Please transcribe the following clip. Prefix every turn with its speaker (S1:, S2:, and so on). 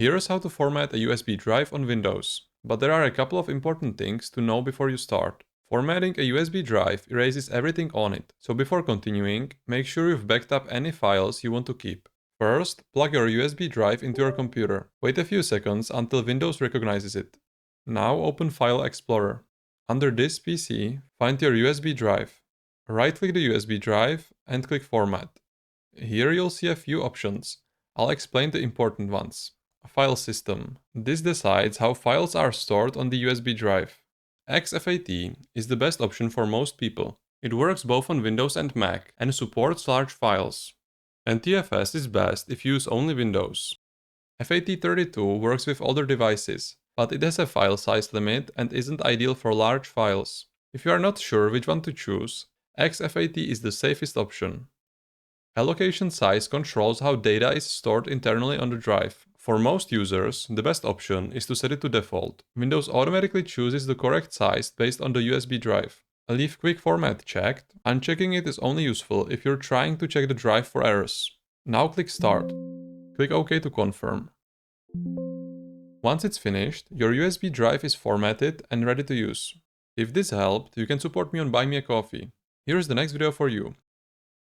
S1: Here's how to format a USB drive on Windows. But there are a couple of important things to know before you start. Formatting a USB drive erases everything on it, so before continuing, make sure you've backed up any files you want to keep. First, plug your USB drive into your computer. Wait a few seconds until Windows recognizes it. Now open File Explorer. Under this PC, find your USB drive. Right-click the USB drive and click Format. Here you'll see a few options. I'll explain the important ones. File system. This decides how files are stored on the USB drive. exFAT is the best option for most people. It works both on Windows and Mac and supports large files. NTFS is best if you use only Windows. FAT32 works with older devices, but it has a file size limit and isn't ideal for large files. If you are not sure which one to choose, exFAT is the safest option. Allocation size controls how data is stored internally on the drive. For most users, the best option is to set it to default. Windows automatically chooses the correct size based on the USB drive. Leave Quick Format checked. Unchecking it is only useful if you're trying to check the drive for errors. Now click Start. Click OK to confirm. Once it's finished, your USB drive is formatted and ready to use. If this helped, you can support me on Buy Me a Coffee. Here's the next video for you.